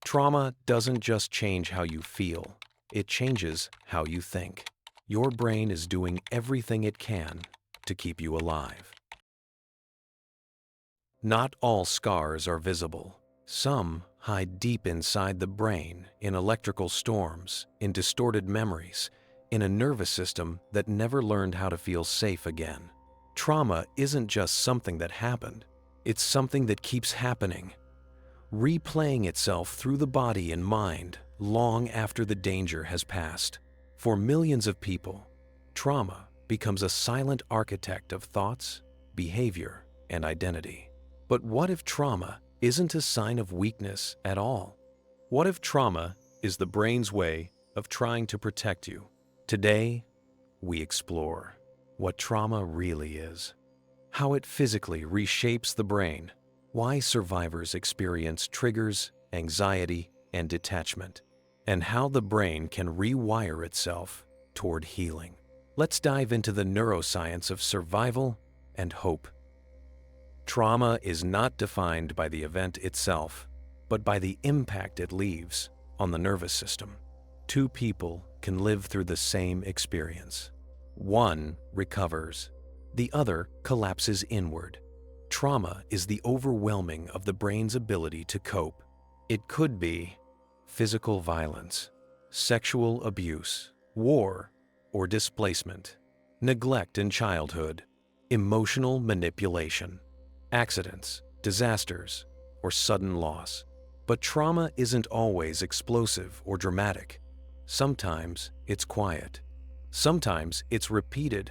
Trauma doesn't just change how you feel, it changes how you think. Your brain is doing everything it can to keep you alive. Not all scars are visible. Some hide deep inside the brain in electrical storms, in distorted memories, in a nervous system that never learned how to feel safe again. Trauma isn't just something that happened, it's something that keeps happening, replaying itself through the body and mind long after the danger has passed. For millions of people, trauma becomes a silent architect of thoughts, behavior, and identity. But what if trauma isn't a sign of weakness at all? What if trauma is the brain's way of trying to protect you? Today, we explore what trauma really is, how it physically reshapes the brain, why survivors experience triggers, anxiety, and detachment, and how the brain can rewire itself toward healing. Let's dive into the neuroscience of survival and hope. Trauma is not defined by the event itself, but by the impact it leaves on the nervous system. Two people can live through the same experience. One recovers, the other collapses inward. Trauma is the overwhelming of the brain's ability to cope. It could be physical violence, sexual abuse, war, or displacement, neglect in childhood, emotional manipulation, accidents, disasters, or sudden loss. But trauma isn't always explosive or dramatic. Sometimes it's quiet. Sometimes it's repeated.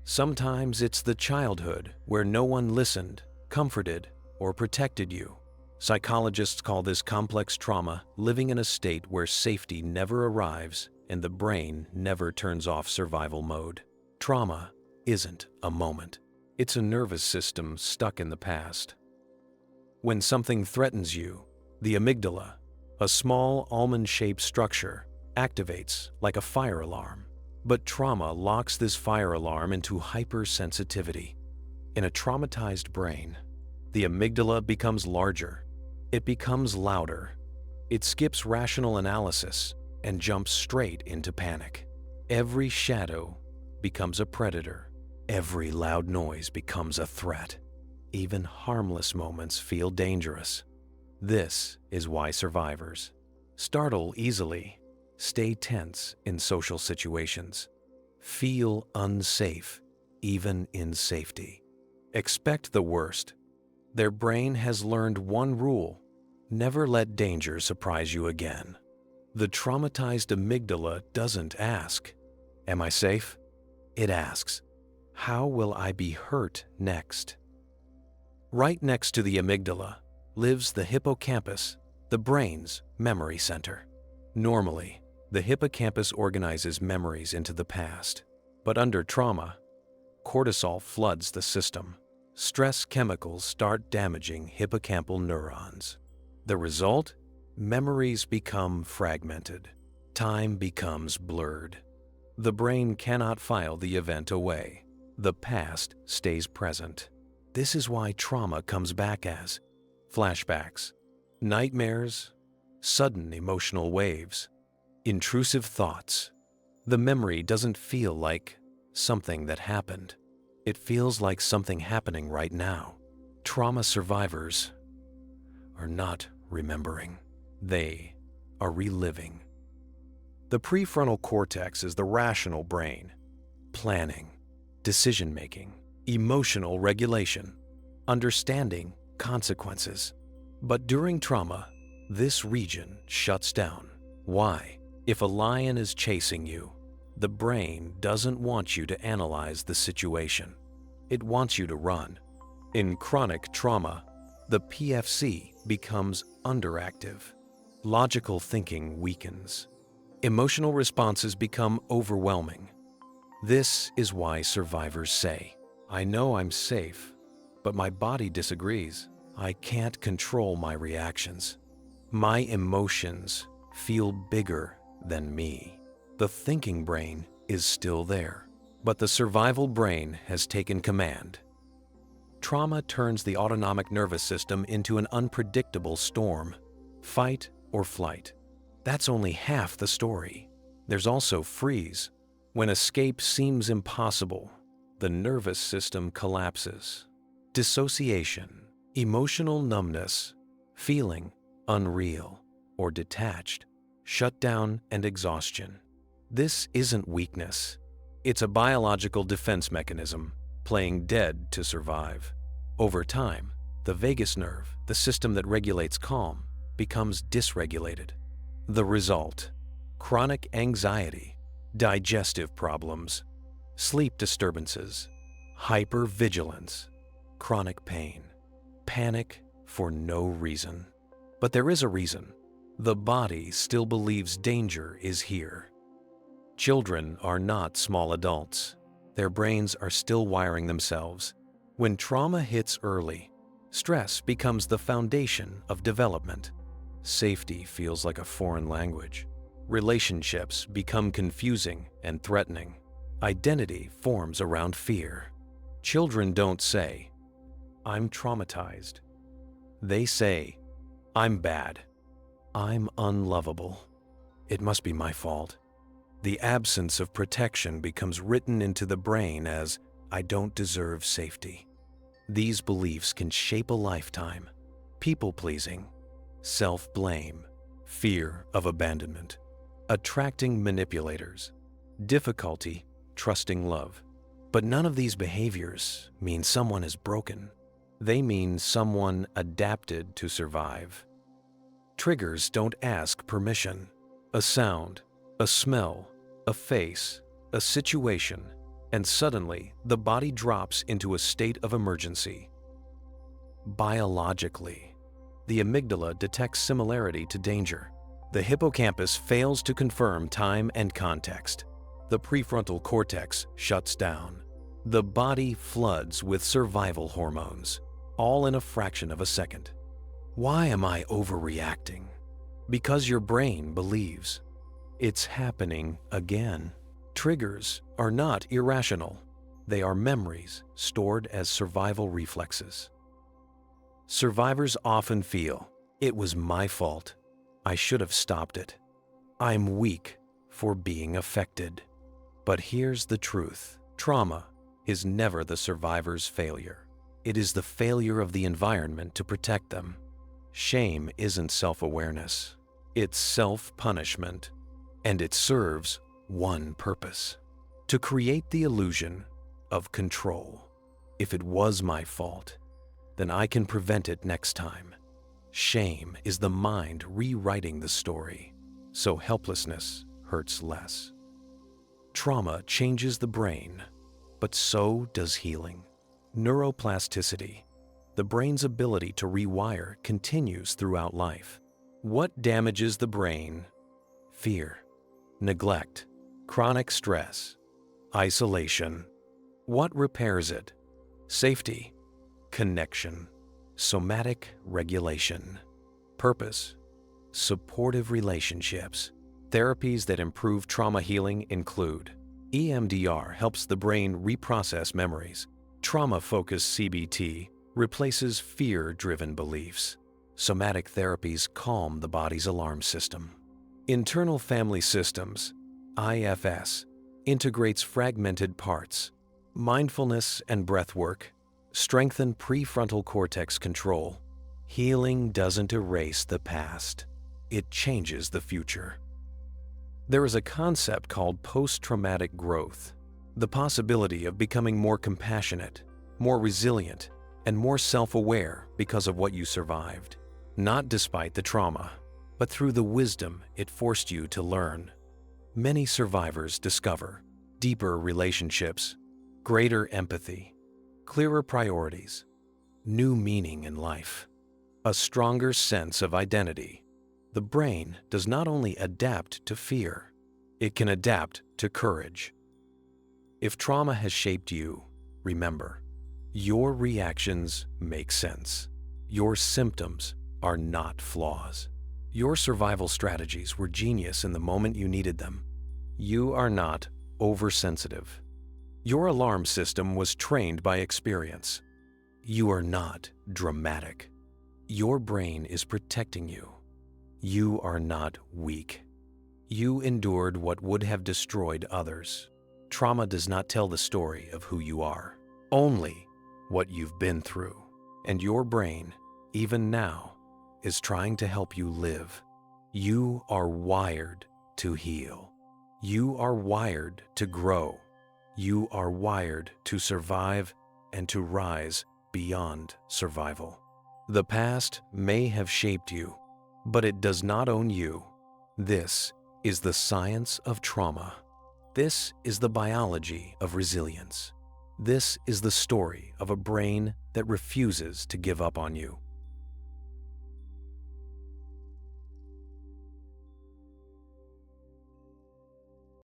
Sometimes it's the childhood where no one listened, comforted, or protected you. Psychologists call this complex trauma living in a state where safety never arrives and the brain never turns off survival mode. Trauma isn't a moment. It's a nervous system stuck in the past. When something threatens you, the amygdala, a small almond-shaped structure, activates like a fire alarm. But trauma locks this fire alarm into hypersensitivity. In a traumatized brain, the amygdala becomes larger. It becomes louder. It skips rational analysis and jumps straight into panic. Every shadow becomes a predator. Every loud noise becomes a threat. Even harmless moments feel dangerous. This is why survivors startle easily, stay tense in social situations, feel unsafe even in safety, expect the worst. Their brain has learned one rule: never let danger surprise you again. The traumatized amygdala doesn't ask, "Am I safe?" It asks, "How will I be hurt next?" Right next to the amygdala lives the hippocampus, the brain's memory center. Normally, the hippocampus organizes memories into the past, but under trauma, cortisol floods the system. Stress chemicals start damaging hippocampal neurons. The result? Memories become fragmented. Time becomes blurred. The brain cannot file the event away. The past stays present. This is why trauma comes back as flashbacks, nightmares, sudden emotional waves, intrusive thoughts. The memory doesn't feel like something that happened. It feels like something happening right now. Trauma survivors are not remembering. They are reliving. The prefrontal cortex is the rational brain, planning, decision-making, emotional regulation, understanding consequences. But during trauma, this region shuts down. Why? If a lion is chasing you, the brain doesn't want you to analyze the situation. It wants you to run. In chronic trauma, the PFC becomes underactive. Logical thinking weakens. Emotional responses become overwhelming. This is why survivors say, "I know I'm safe, but my body disagrees. I can't control my reactions. My emotions feel bigger than me." The thinking brain is still there, but the survival brain has taken command. Trauma turns the autonomic nervous system into an unpredictable storm. Fight or flight. That's only half the story. There's also freeze. When escape seems impossible, the nervous system collapses. Dissociation, emotional numbness, feeling unreal or detached, shutdown and exhaustion. This isn't weakness. It's a biological defense mechanism, playing dead to survive. Over time, the vagus nerve, the system that regulates calm, becomes dysregulated. The result: chronic anxiety, digestive problems, sleep disturbances, hypervigilance, chronic pain, panic for no reason. But there is a reason. The body still believes danger is here. Children are not small adults. Their brains are still wiring themselves. When trauma hits early, stress becomes the foundation of development. Safety feels like a foreign language. Relationships become confusing and threatening. Identity forms around fear. Children don't say, "I'm traumatized." They say, "I'm bad. I'm unlovable. It must be my fault." The absence of protection becomes written into the brain as, "I don't deserve safety." These beliefs can shape a lifetime. People-pleasing, self-blame, fear of abandonment, attracting manipulators, difficulty trusting love. But none of these behaviors mean someone is broken. They mean someone adapted to survive. Triggers don't ask permission. A sound, a smell, a face, a situation, and suddenly the body drops into a state of emergency. Biologically, the amygdala detects similarity to danger. The hippocampus fails to confirm time and context. The prefrontal cortex shuts down. The body floods with survival hormones, all in a fraction of a second. Why am I overreacting? Because your brain believes it's happening again. Triggers are not irrational. They are memories stored as survival reflexes. Survivors often feel, "It was my fault. I should have stopped it. I'm weak for being affected." But here's the truth. Trauma is never the survivor's failure. It is the failure of the environment to protect them. Shame isn't self-awareness. It's self-punishment. And it serves one purpose: to create the illusion of control. If it was my fault, then I can prevent it next time. Shame is the mind rewriting the story, so helplessness hurts less. Trauma changes the brain, but so does healing. Neuroplasticity, the brain's ability to rewire, continues throughout life. What damages the brain? Fear, neglect, chronic stress, isolation. What repairs it? Safety, connection, somatic regulation, purpose, supportive relationships. Therapies that improve trauma healing include EMDR helps the brain reprocess memories. Trauma-focused CBT replaces fear-driven beliefs. Somatic therapies calm the body's alarm system. Internal family systems, IFS, integrates fragmented parts. Mindfulness and breathwork strengthen prefrontal cortex control. Healing doesn't erase the past. It changes the future. There is a concept called post-traumatic growth, the possibility of becoming more compassionate, more resilient, and more self-aware because of what you survived. Not despite the trauma, but through the wisdom it forced you to learn. Many survivors discover deeper relationships, greater empathy, clearer priorities, new meaning in life, a stronger sense of identity. The brain does not only adapt to fear, it can adapt to courage. If trauma has shaped you, remember, your reactions make sense. Your symptoms are not flaws. Your survival strategies were genius in the moment you needed them. You are not oversensitive. Your alarm system was trained by experience. You are not dramatic. Your brain is protecting you. You are not weak. You endured what would have destroyed others. Trauma does not tell the story of who you are, only what you've been through. And your brain, even now, is trying to help you live. You are wired to heal. You are wired to grow. You are wired to survive and to rise beyond survival. The past may have shaped you, but it does not own you. This is the science of trauma. This is the biology of resilience. This is the story of a brain that refuses to give up on you.